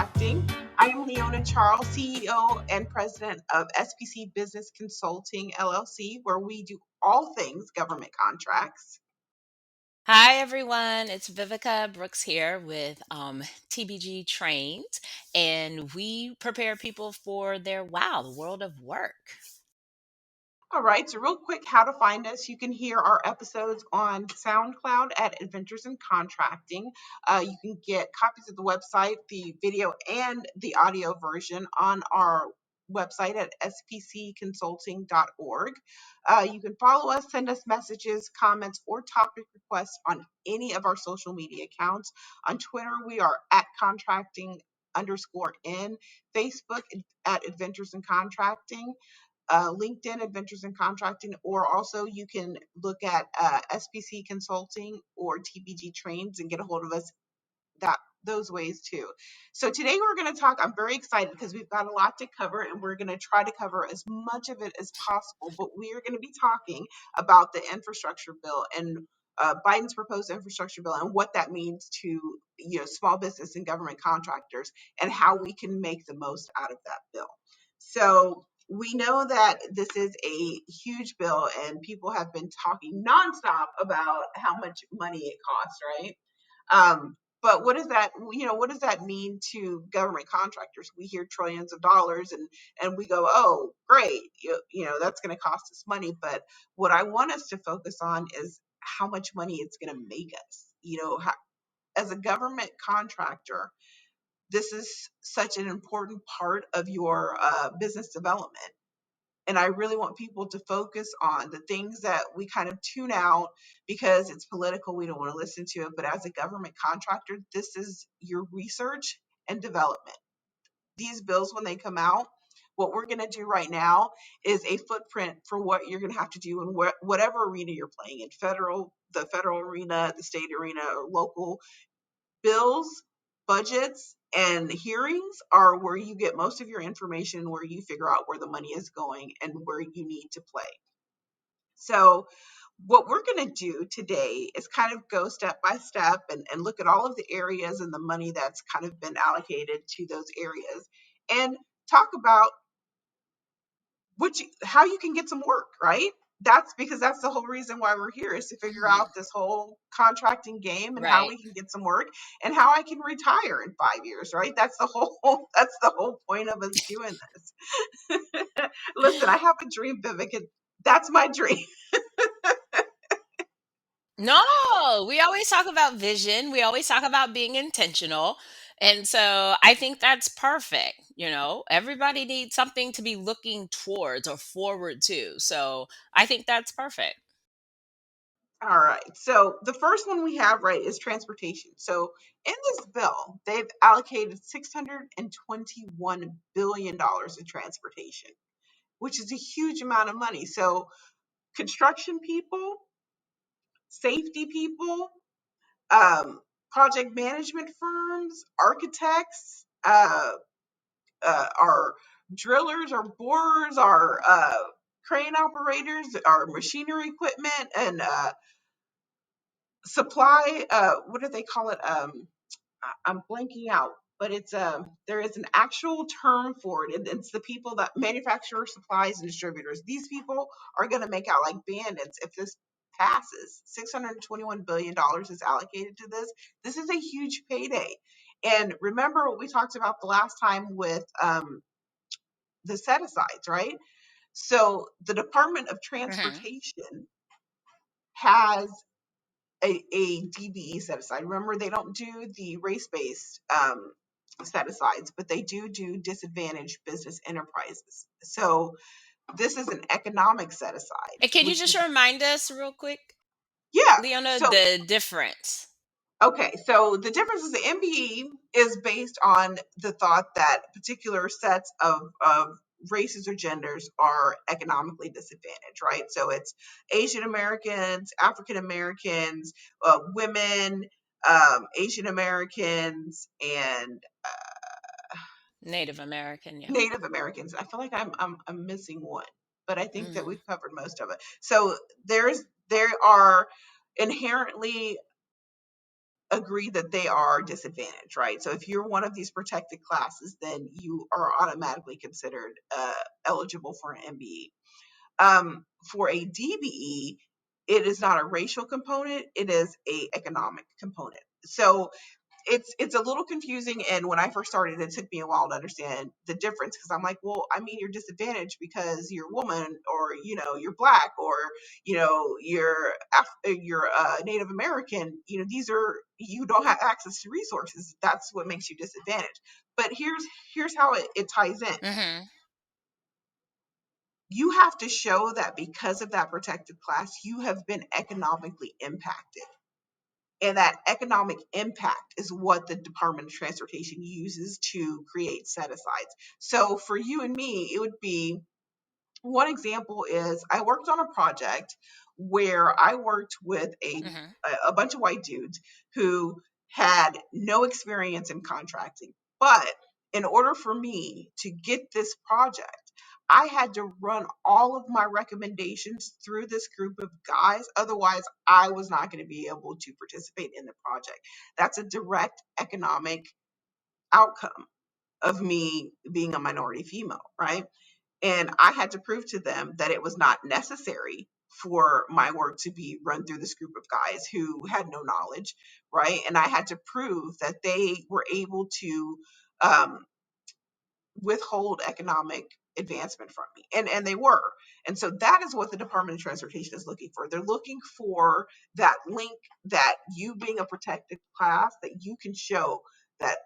Contracting. I am Leona Charles, CEO and President of SPC Business Consulting LLC, where we do all things government contracts. Hi, everyone. It's Vivica Brooks here with TBG Trains, and we prepare people for their the world of work. All right, so real quick, how to find us. You can hear our episodes on SoundCloud at Adventures in Contracting. You can get copies of the website, the video and the audio version on our website at spcconsulting.org. You can follow us, send us messages, comments, or topic requests on any of our social media accounts. On Twitter, we are at contracting_in, Facebook at Adventures in Contracting, LinkedIn Adventures in Contracting, or also you can look at SPC Consulting or TBG Trains and get a hold of us that those ways too. So today we're going to talk. I'm very excited because we've got a lot to cover, and we're going to try to cover as much of it as possible. But we are going to be talking about the infrastructure bill and Biden's proposed infrastructure bill and what that means to small business and government contractors and how we can make the most out of that bill. So we know that this is a huge bill, and people have been talking nonstop about how much money it costs, right? But what does that mean to government contractors? We hear trillions of dollars and we go, oh, great, that's going to cost us money. But what I want us to focus on is how much money it's going to make us. As a government contractor, this is such an important part of your business development. And I really want people to focus on the things that we kind of tune out because it's political. We don't want to listen to it. But as a government contractor, this is your research and development. These bills, when they come out, what we're going to do right now is a footprint for what you're going to have to do in whatever arena you're playing in, the federal arena, the state arena, or local. Bills, budgets, and hearings are where you get most of your information, where you figure out where the money is going and where you need to play. So what we're going to do today is kind of go step by step and look at all of the areas and the money that's kind of been allocated to those areas and talk about how you can get some work, right? That's because that's the whole reason why we're here, is to figure Mhm. out this whole contracting game and how Right. we can get some work and how I can retire in 5 years, right? That's the whole point of us doing this. Listen, I have a dream, Vivica. That's my dream. No, we always talk about vision. We always talk about being intentional. And so I think that's perfect. Everybody needs something to be looking towards or forward to. So I think that's perfect. All right. So the first one we have, right, is transportation. So in this bill, they've allocated $621 billion in transportation, which is a huge amount of money. So construction people, safety people, um, project management firms, architects, our drillers, our borers, our crane operators, our machinery equipment, and supply. What do they call it? I'm blanking out, but there is an actual term for it, and it's the people that manufacture supplies and distributors. These people are going to make out like bandits if this passes. $621 billion is allocated to this. This is a huge payday. And remember what we talked about the last time with the set asides, right? So the Department of Hmm. Transportation has a DBE set aside. Remember, they don't do the race based set asides, but they do disadvantaged business enterprises. So this is an economic set aside, And can you which just is, remind us real quick, yeah. Leona, So, the difference? okay. So the difference is the MBE is based on the thought that particular sets of races or genders are economically disadvantaged, right? So it's Asian Americans, African Americans, women, Asian Americans, and Native American, yeah. Native Americans. I feel like I'm missing one, but I think that Hmm. we've covered most of it. So there are inherently agree that they are disadvantaged, right? So if you're one of these protected classes, then you are automatically considered eligible for an MBE. For a DBE, it is not a racial component; it is a economic component. So it's a little confusing, and when I first started, it took me a while to understand the difference, because I'm like, well, I mean, you're disadvantaged because you're a woman, or you're black, or you're Native American. These are, you don't have access to resources. That's what makes you disadvantaged. But here's how it ties in. Mm-hmm. You have to show that because of that protected class, you have been economically impacted. And that economic impact is what the Department of Transportation uses to create set asides. So for you and me, it would be, one example is, I worked on a project where I worked with Mm-hmm. a bunch of white dudes who had no experience in contracting. But in order for me to get this project, I had to run all of my recommendations through this group of guys. Otherwise, I was not going to be able to participate in the project. That's a direct economic outcome of me being a minority female, right? And I had to prove to them that it was not necessary for my work to be run through this group of guys who had no knowledge, right? And I had to prove that they were able to um, withhold economic advancement from me. And they were. And so that is what the Department of Transportation is looking for. They're looking for that link, that you being a protected class, that you can show that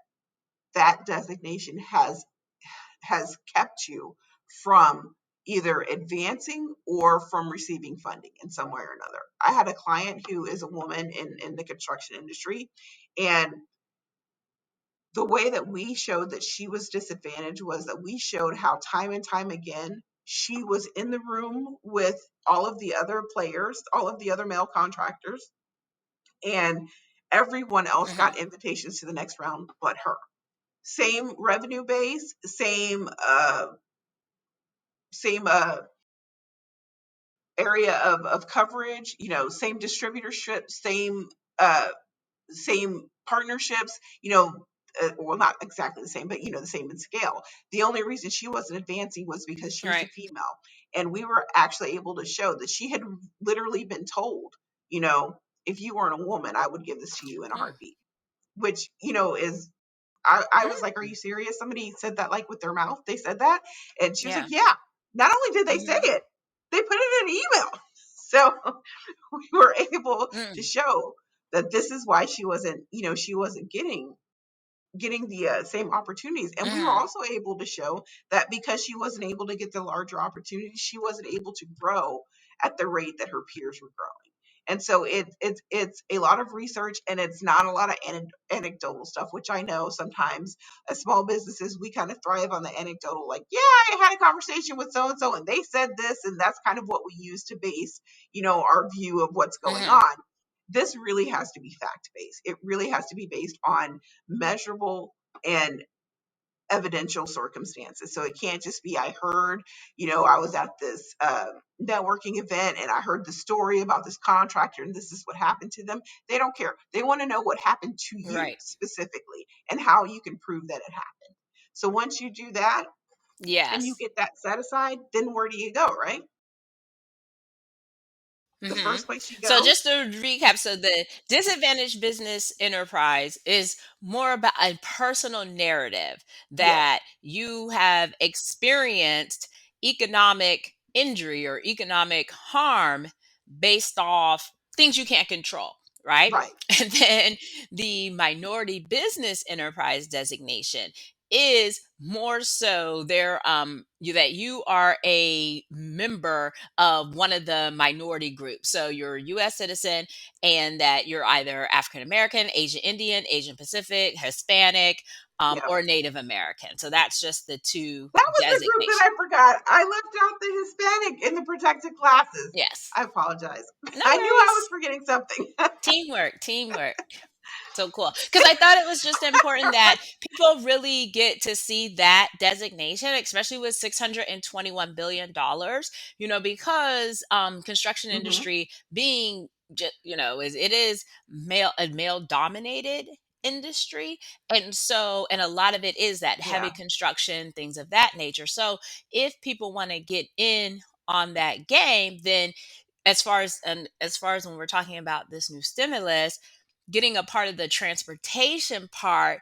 that designation has kept you from either advancing or from receiving funding in some way or another. I had a client who is a woman in the construction industry, and the way that we showed that she was disadvantaged was that we showed how time and time again she was in the room with all of the other players, all of the other male contractors, and everyone else Mm-hmm. got invitations to the next round but her. Same revenue base, same area of coverage, same distributorship, uh, same partnerships, well, not exactly the same, but the same in scale. The only reason she wasn't advancing was because she was a Right. female. And we were actually able to show that she had literally been told, you know, if you weren't a woman, I would give this to you in a Mm. heartbeat, which, is, I was Mm. like, are you serious? Somebody said that, like, with their mouth. They said that. And she was like, Yeah. yeah. Not only did they say Mm-hmm. it, they put it in an email. So we were able to Mm. show that this is why she wasn't getting the same opportunities. And we were Mm. also able to show that because she wasn't able to get the larger opportunities, she wasn't able to grow at the rate that her peers were growing. And so it's a lot of research, and it's not a lot of anecdotal stuff, which I know sometimes as small businesses we kind of thrive on the anecdotal, like, yeah, I had a conversation with so and so and they said this, and that's kind of what we use to base our view of what's going Mm-hmm. on. This really has to be fact based. It really has to be based on measurable and evidential circumstances. So it can't just be, I heard, I was at this networking event and I heard the story about this contractor and this is what happened to them. They don't care. They want to know what happened to you Right. specifically and how you can prove that it happened. So once you do that and you Yes. get that set aside, then where do you go, right? The Hmm. first place you So go. just to recap, so the disadvantaged business enterprise is more about a personal narrative Yes. that you have experienced economic injury or economic harm based off things you can't control, right? Right. And then the minority business enterprise designation is more so there you that you are a member of one of the minority groups. So you're a US citizen and that you're either African American, Asian Indian, Asian Pacific, Hispanic, Yeah. or Native American. So that's just the two That was the group that designation. I forgot. I left out the Hispanic in the protected classes. Yes. I apologize. No I knew I was worries. forgetting something. Teamwork, teamwork. So cool. Because I thought it was just important that people really get to see that designation, especially with $621 billion, because construction Hmm. industry being it is male dominated industry. And so, and a lot of it is that heavy Yeah. construction, things of that nature. So if people want to get in on that game, then as far as when we're talking about this new stimulus, getting a part of the transportation part,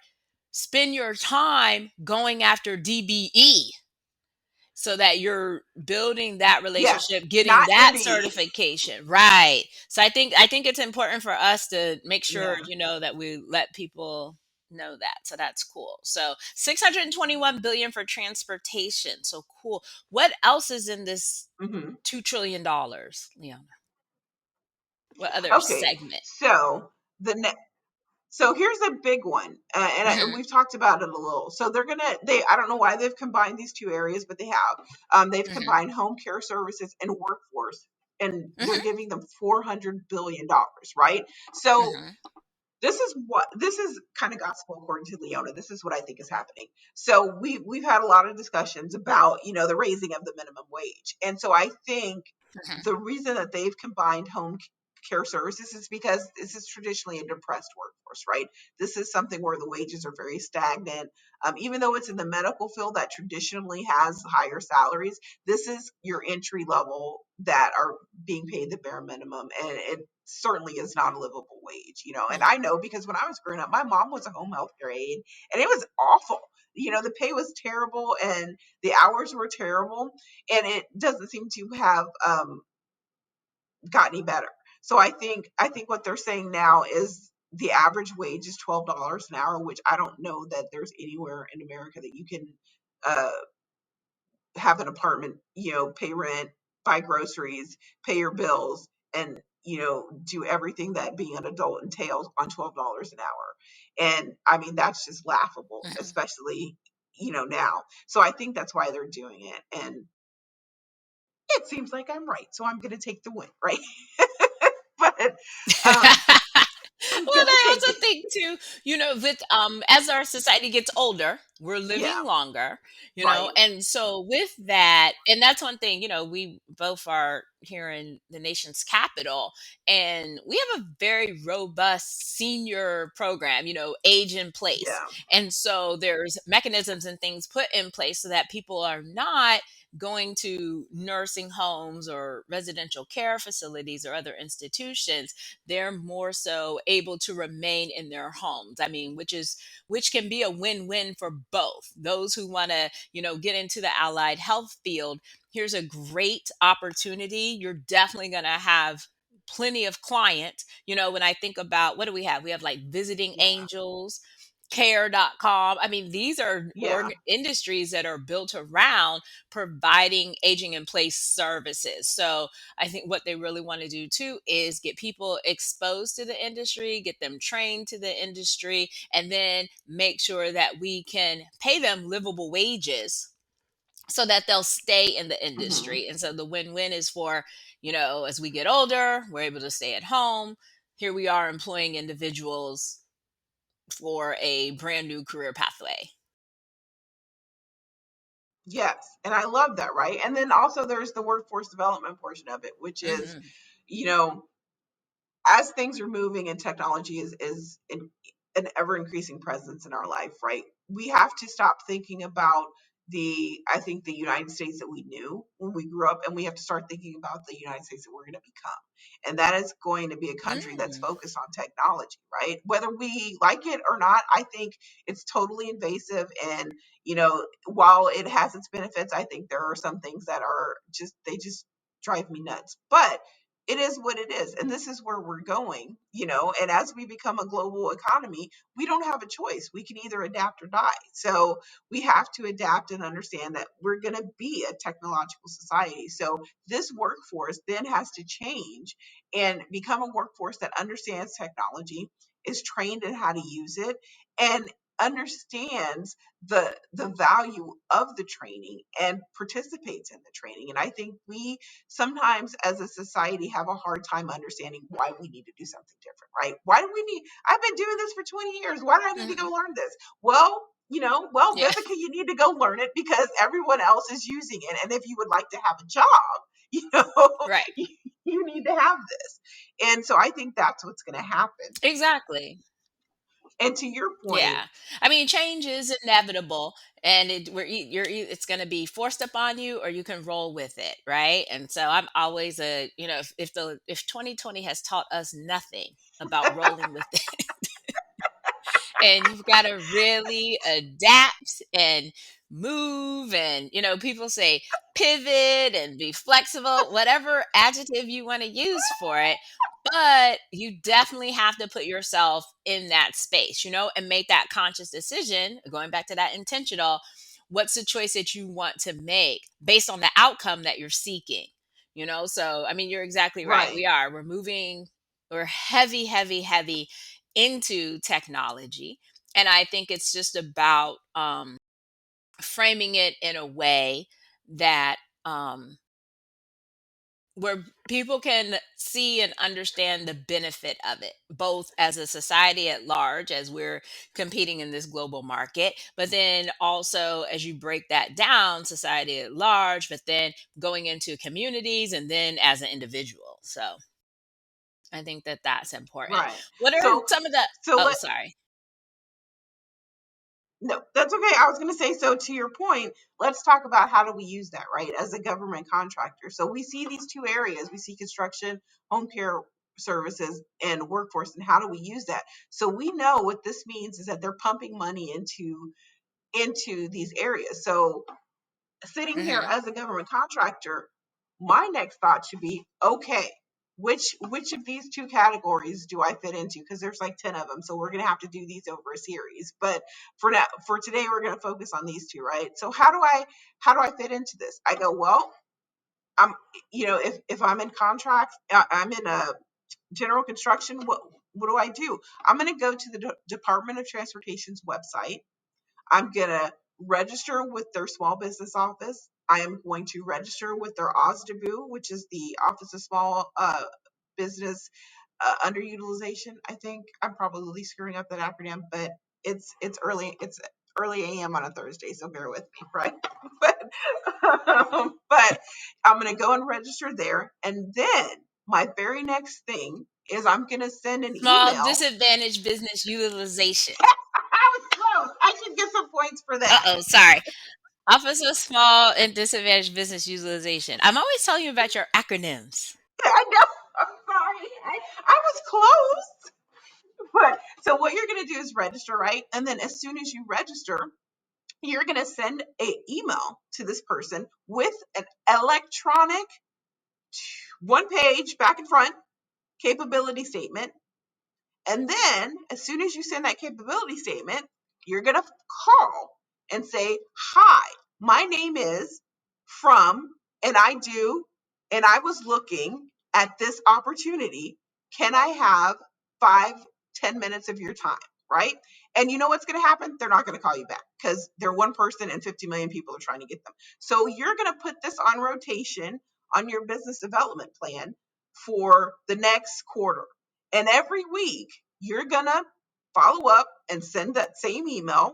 spend your time going after DBE so that you're building that Yes. relationship, getting Not that MBE. certification. Right. So I think it's important for us to make sure, Yeah. that we let people know that. So that's cool. So 621 billion for transportation. So cool. What else is in this Hmm. $2 trillion, Leona? What other Okay. segment? So the so here's a big one, and Mhm. we've talked about it a little. So I don't know why they've combined these two areas, but they have. They've Mhm. combined home care services and workforce, and they're Mhm. giving them $400 billion, right? So Mhm. this is kind of gospel according to Leona. This is what I think is happening. So we've had a lot of discussions about the raising of the minimum wage, and so I think Mhm. the reason that they've combined home care services is because this is traditionally a depressed workforce, right? This is something where the wages are very stagnant. Even though it's in the medical field that traditionally has higher salaries, this is your entry level that are being paid the bare minimum, and it certainly is not a livable wage. And I Mhm. know because when I was growing up, my mom was a home health care aide, and it was awful. The pay was terrible, and the hours were terrible, and it doesn't seem to have got any better. So I think what they're saying now is the average wage is $12 an hour, which I don't know that there's anywhere in America that you can uh, have an apartment, pay rent, buy groceries, pay your bills, and do everything that being an adult entails on $12 an hour. And I mean that's just laughable, Mhm. especially now. So I think that's why they're doing it, and it seems like I'm right, so I'm going to take the win, right? But um, I'm Well, going to I take also it. think too, with as our society gets older, we're Yeah, living longer, right. and so with that, and that's one thing, we both are here in the nation's capital, and we have a very robust senior program, age in place. Yeah. And so there's mechanisms and things put in place so that people are not going to nursing homes or residential care facilities or other institutions. They're more so able to remain in their homes. I mean, which can be a win-win for both those who want to, get into the allied health field. Here's a great opportunity. You're definitely going to have plenty of clients. When I think about, what do we have? We have like visiting Yeah. angels, care.com. I mean, these are Yeah. industries that are built around providing aging in place services. So I think what they really want to do too is get people exposed to the industry, get them trained to the industry, and then make sure that we can pay them livable wages so that they'll stay in the Hmm. industry. And so the win-win is for, as we get older, we're able to stay at home. Here we are employing individuals for a brand new career pathway. Yes. And I love that, right? And then also there's the workforce development portion of it, which is, Hmm. you know, as things are moving and technology is an ever increasing presence in our life, right? We have to stop thinking about I think the United States that we knew when we grew up, and we have to start thinking about the United States that we're going to become. And that is going to be a country that's Mm. focused on technology, right? Whether we like it or not, I think it's totally invasive. And, while it has its benefits, I think there are some things that they just drive me nuts. But it is what it is, and this is where we're going. And as we become a global economy, we don't have a choice. We can either adapt or die. So we have to adapt and understand that we're going to be a technological society. So this workforce then has to change and become a workforce that understands technology, is trained in how to use it, and understands the value of the training and participates in the training. And I think we sometimes as a society have a hard time understanding why we need to do something different, right? Why do we need, I've been doing this for 20 years. Why do I need to go Hmm. learn this? Well, Yeah. Vivica, you need to go learn it because everyone else is using it. And if you would like to have a job, you know, Right. You need to have this. And so I think that's what's going to happen. Exactly. And to your point, Yeah. I mean, change is inevitable, and it's going to be forced upon you, or you can roll with it, right? And so I'm always if 2020 has taught us nothing about rolling with and you've got to really adapt and move, and people say pivot and be flexible, whatever adjective you want to use for it, but you definitely have to put yourself in that space, and make that conscious decision, going back to that intentional. What's the choice that you want to make based on the outcome that you're seeking? So I mean, you're exactly right. right, We're moving, we're heavy, heavy, heavy into technology. And I think it's just about framing it in a way that where people can see and understand the benefit of it, both as a society at large, as we're competing in this global market, but then also as you break that down, society at large, but then going into communities and then as an individual. So I think that that's important. right. What are So, some of the, so oh, let sorry. no, that's okay. I was going to say, so to your point, let's talk about how do we use that, right? As a government contractor. So we see these two areas. We see construction, home care services, and workforce. And how do we use that? So we know what this means is that they're pumping money into these areas. So sitting here Hmm. as a government contractor, my next thought should be, okay, which of these two categories do I fit into? Because there's like 10 of them. So we're gonna have to do these over a series. But for today, we're gonna focus on these two, right? So how do I fit into this? I go, well, I'm if I'm in contracts, I'm in a general construction, what do I do? I'm gonna go to the Department of Transportation's website. I'm going to register with their small business office. I am going to register with their OSDBU, which is the Office of Small Business Underutilization. I think I'm probably screwing up that acronym, but it's early a.m. on a Thursday, so bear with me, right? but but I'm going to go and register there, and then my very next thing is I'm going to send an Small email. disadvantaged business utilization. I was close. I should get some points for that. Uh-oh, sorry. Office of Small and Disadvantaged Business Utilization. I'm always telling you about your acronyms. I know. I'm sorry. I was close. But so what you're going to do is register, right? And then as soon as you register, you're going to send an email to this person with an electronic one page back and front capability statement. And then as soon as you send that capability statement, you're going to call and say, hi, my name is from, and I do, and I was looking at this opportunity. Can I have 5-10 minutes of your time? Right. And you know what's going to happen? They're not going to call you back because they're one person and 50 million people are trying to get them. So you're going to put this on rotation on your business development plan for the next quarter. And every week, you're going to follow up and send that same email.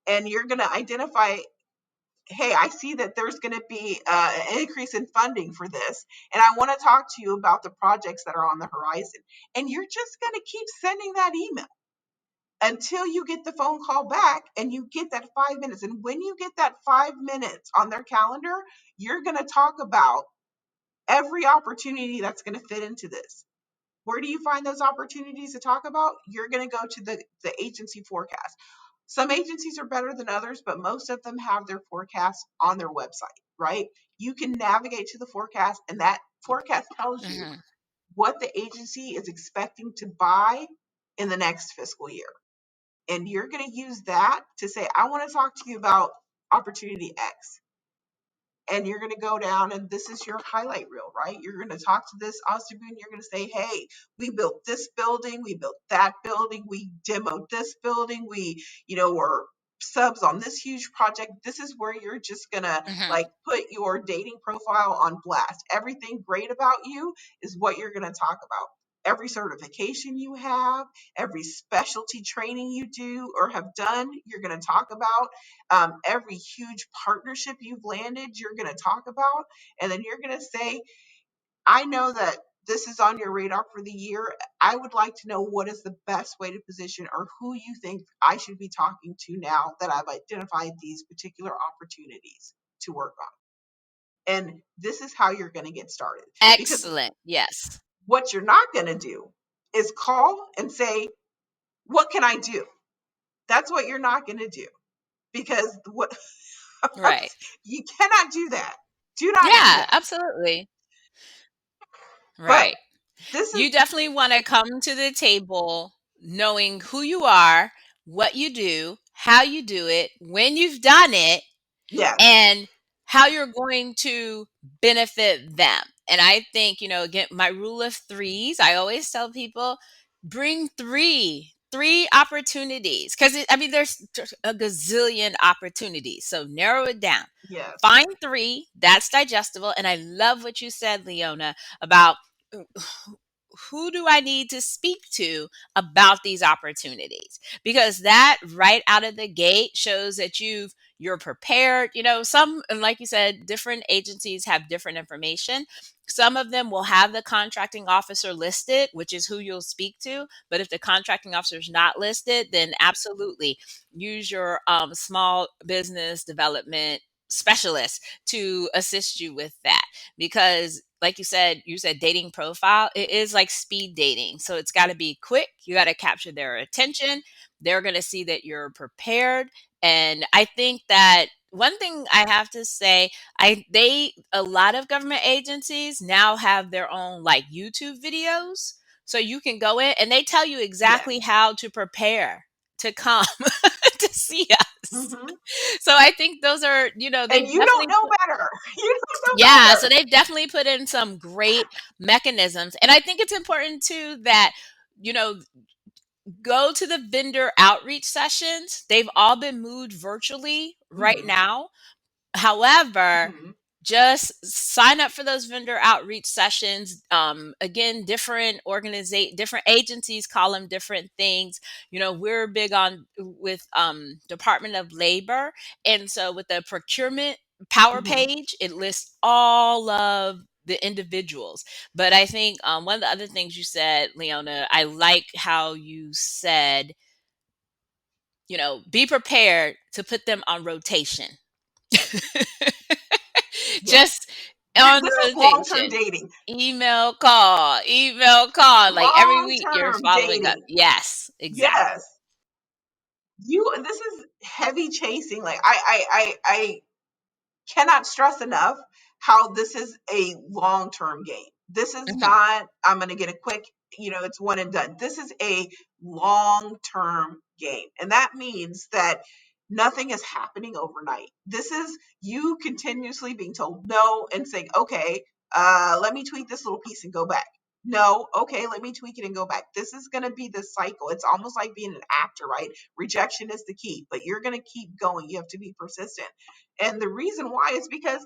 And you're going to identify, hey, I see that there's going to be an increase in funding for this. And I want to talk to you about the projects that are on the horizon. And you're just going to keep sending that email until you get the phone call back and you get that 5 minutes. And when you get that 5 minutes on their calendar, you're going to talk about every opportunity that's going to fit into this. Where do you find those opportunities to talk about? You're going to go to the agency forecast. Some agencies are better than others, but most of them have their forecast on their website, right? You can navigate to the forecast, and that forecast tells you Hmm. what the agency is expecting to buy in the next fiscal year. And you're going to use that to say, I want to talk to you about opportunity X, and you're going to go down and this is your highlight reel, right? You're going to talk to this Osterbun. You're going to say, hey, we built this building, we built that building, we demoed this building, were subs on this huge project. This is where you're just going to Hmm. like put your dating profile on blast. Everything great about you is what you're going to talk about. Every certification you have, every specialty training you do or have done, you're going to talk about. Every huge partnership you've landed, you're going to talk about. And then you're going to say, I know that this is on your radar for the year. I would like to know what is the best way to position, or who you think I should be talking to now that I've identified these particular opportunities to work on. And this is how you're going to get started. Because Excellent. Yes. what you're not going to do is call and say, "What can I do?" That's what you're not going to do, because what Right. you cannot do that. Do not do Yeah, that. absolutely. But Right. this is You definitely want to come to the table knowing who you are, what you do, how you do it, when you've done it, yes, and how you're going to benefit them. And I think, again, my rule of threes, I always tell people bring three opportunities, because I mean, there's a gazillion opportunities. So narrow it down. yes, Find three that's digestible. And I love what you said, Leona, about who do I need to speak to about these opportunities? Because that right out of the gate shows that you're prepared. Some, and like you said, different agencies have different information. Some of them will have the contracting officer listed, which is who you'll speak to. But if the contracting officer is not listed, then absolutely use your small business development specialist to assist you with that, because like you said dating profile, it is like speed dating, so it's got to be quick. You got to capture their attention. They're going to see that you're prepared. And I think that one thing I have to say, a lot of government agencies now have their own like YouTube videos, so you can go in and they tell you exactly yes. how to prepare to come to see us. Hmm. So I think those are, they And you don't definitely know better. You don't know yeah, so better. they've definitely put in some great mechanisms. And I think it's important too that, you know, go to the vendor outreach sessions. They've all been moved virtually right Hmm. now. However, Hmm. just sign up for those vendor outreach sessions. Again, different agencies call them different things. We're big on with Department of Labor, and so with the procurement power Hmm. page, it lists all of the individuals. But I think one of the other things you said, Leona, I like how you said, be prepared to put them on rotation. Yes. Just on This is long-term rotation. dating. Email call. Like every week you're Long-term following up. dating. Yes, exactly. Yes. This is heavy chasing. Like I cannot stress enough how this is a long term game. This is Mhm. not, I'm going to get a quick, it's one and done. This is a long term game. And that means that nothing is happening overnight. This is you continuously being told no and saying, okay, let me tweak this little piece and go back. No, okay, let me tweak it and go back. This is going to be the cycle. It's almost like being an actor, right? Rejection is the key, but you're going to keep going. You have to be persistent. And the reason why is because,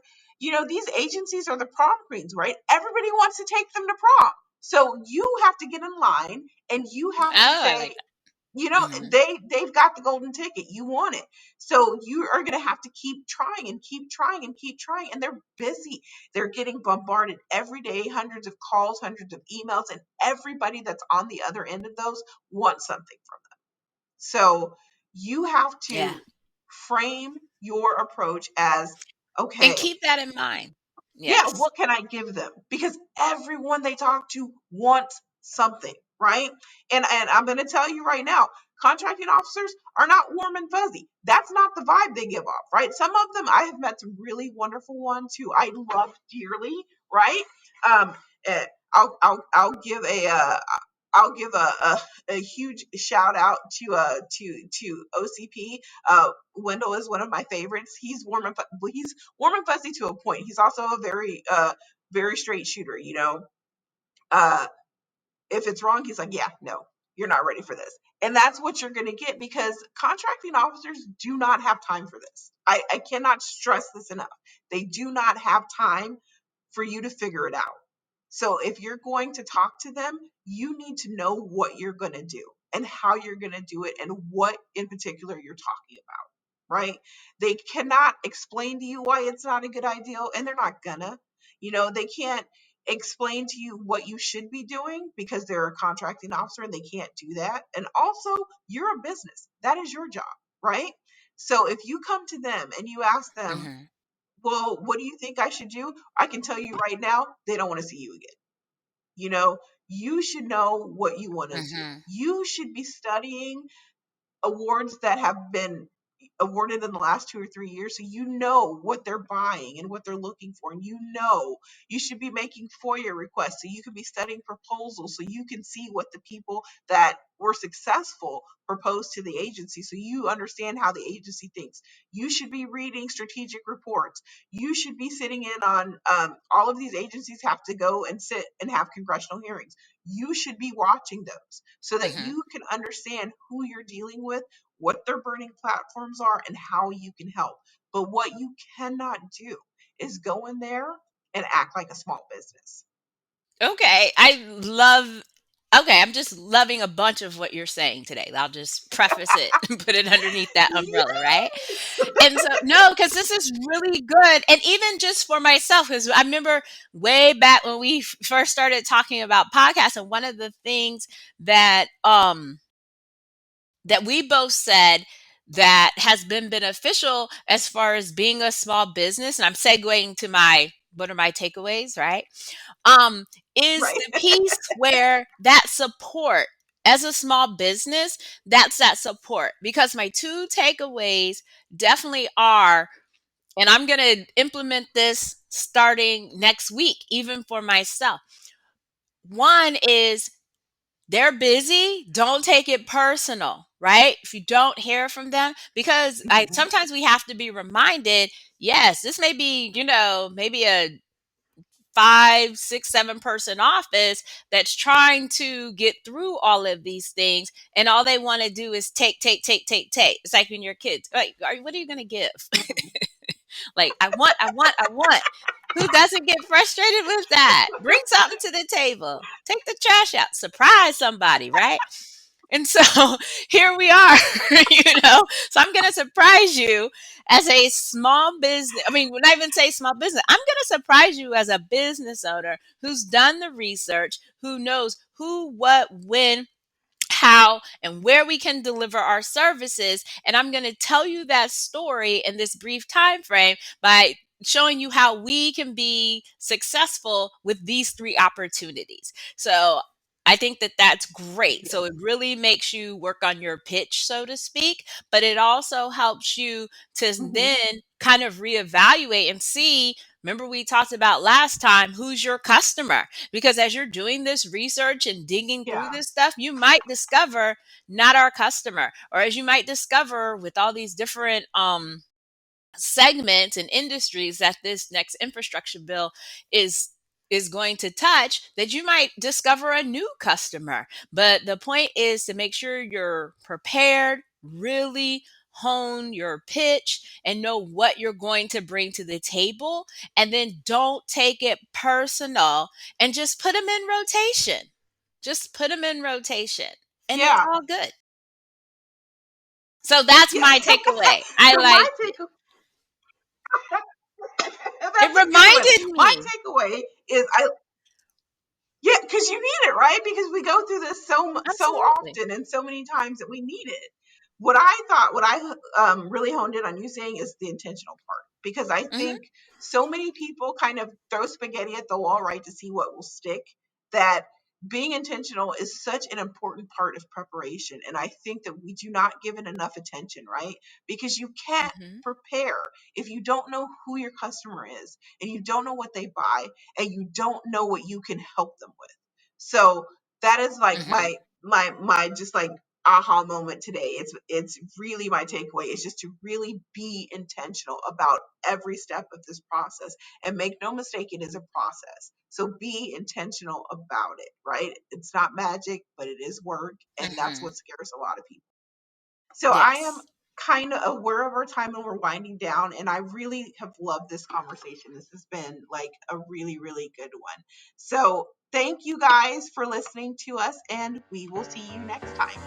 these agencies are the prom queens, right? Everybody wants to take them to prom. So you have to get in line and you have to Oh, I like say, that. Hmm. they've got the golden ticket. You want it. So you are going to have to keep trying and keep trying and keep trying. And they're busy. They're getting bombarded every day, hundreds of calls, hundreds of emails, and everybody that's on the other end of those wants something from them. So you have Yeah. to frame your approach as, And okay, keep that in mind. yeah, Yes. what can I give them? Because everyone they talk to wants something, right? And I'm going to tell you right now, contracting officers are not warm and fuzzy. That's not the vibe they give off, right? Some of them, I have met some really wonderful ones who I love dearly, right? Um, eh, I'll give I'll give a huge shout out to OCP. Wendell is one of my favorites. He's warm and fuzzy to a point. He's also a very straight shooter. Uh, if it's wrong, he's like, yeah, no, you're not ready for this. And that's what you're going to get, because contracting officers do not have time for this. I cannot stress this enough. They do not have time for you to figure it out. So if you're going to talk to them, you need to know what you're going to do and how you're going to do it and what in particular you're talking about, right? They cannot explain to you why it's not a good idea, and they're not gonna. They can't. explain to you what you should be doing because they're a contracting officer and they can't do that. And also, you're a business. That is your job, right? So if you come to them and you ask them, Mhm. well, what do you think I should do? I can tell you right now, they don't want to see you again. You know, you should know what you want to do. Mhm. You should be studying awards that have been awarded in the last 2 or 3 years, so you know what they're buying and what they're looking for, and you know you should be making FOIA requests so you can be studying proposals so you can see what the people that were successful proposed to the agency so you understand how the agency thinks. You should be reading strategic reports. You should be sitting in on all of these agencies have to go and sit and have congressional hearings. You should be watching those so that Mhm. you can understand who you're dealing with, what their burning platforms are, and how you can help. But what you cannot do is go in there and act like a small business. Okay, I love okay, I'm just loving a bunch of what you're saying today. I'll just preface it and put it underneath that umbrella, right? Yes. And so no, because this is really good. And even just for myself, because I remember way back when we first started talking about podcasts, and one of the things that that we both said that has been beneficial as far as being a small business, and I'm segueing to my what are my takeaways, right? um is Right. the piece where that support as a small business, that's that support, because my two takeaways definitely are, and I'm going to implement this starting next week even for myself. One is, they're busy, don't take it personal, right? If you don't hear from them, because I Mhm. sometimes we have to be reminded, yes, this may be, maybe a 5, 6, 7 person office that's trying to get through all of these things, and all they want to do is take, take, take, take, take. It's like when your kids, like, what are you going to give? Mhm. Like, I want, I want, I want. Who doesn't get frustrated with that? Bring something to the table. Take the trash out. Surprise somebody, right? And so here we are, So I'm going to surprise you as a small business. I mean, when I even say small business, I'm going to surprise you as a business owner who's done the research, who knows who, what, when, how, and where we can deliver our services. And I'm going to tell you that story in this brief time frame by showing you how we can be successful with these three opportunities. So I think that that's great. So it Yes. really makes you work on your pitch, so to speak, but it also helps you to Hmm. then kind of reevaluate and see. Remember, we talked about last time, who's your customer? Because as you're doing this research and digging through Yeah. this stuff, you might discover not our customer, or as you might discover with all these different segments and industries that this next infrastructure bill is is going to touch, that you might discover a new customer. But the point is to make sure you're prepared, really hone your pitch and know what you're going to bring to the table, and then don't take it personal, and just put them in rotation. Just put them in rotation, and it's Yeah. all good. So that's Yeah. my takeaway. I So my like it. take It that's a good one. reminded My me. takeaway is I yeah, because you need it, right? Because we go through this so Absolutely. often and so many times that we need it. What I thought, what I really honed in on you saying is the intentional part, because I Mhm, think so many people kind of throw spaghetti at the wall, right, to see what will stick. That being intentional is such an important part of preparation, and I think that we do not give it enough attention, right? Because you can't mhm, prepare if you don't know who your customer is and you don't know what they buy and you don't know what you can help them with. So that is like mhm, my just like aha moment today. It's really my takeaway is just to really be intentional about every step of this process and make no mistake, it is a process. So be intentional about it, right? It's not magic, but it is work, and that's mhm. what scares a lot of people. So I am Yes. kind of aware of our time and we're winding down. And I really have loved this conversation. This has been like a really, really good one. So thank you guys for listening to us, and we will see you next time.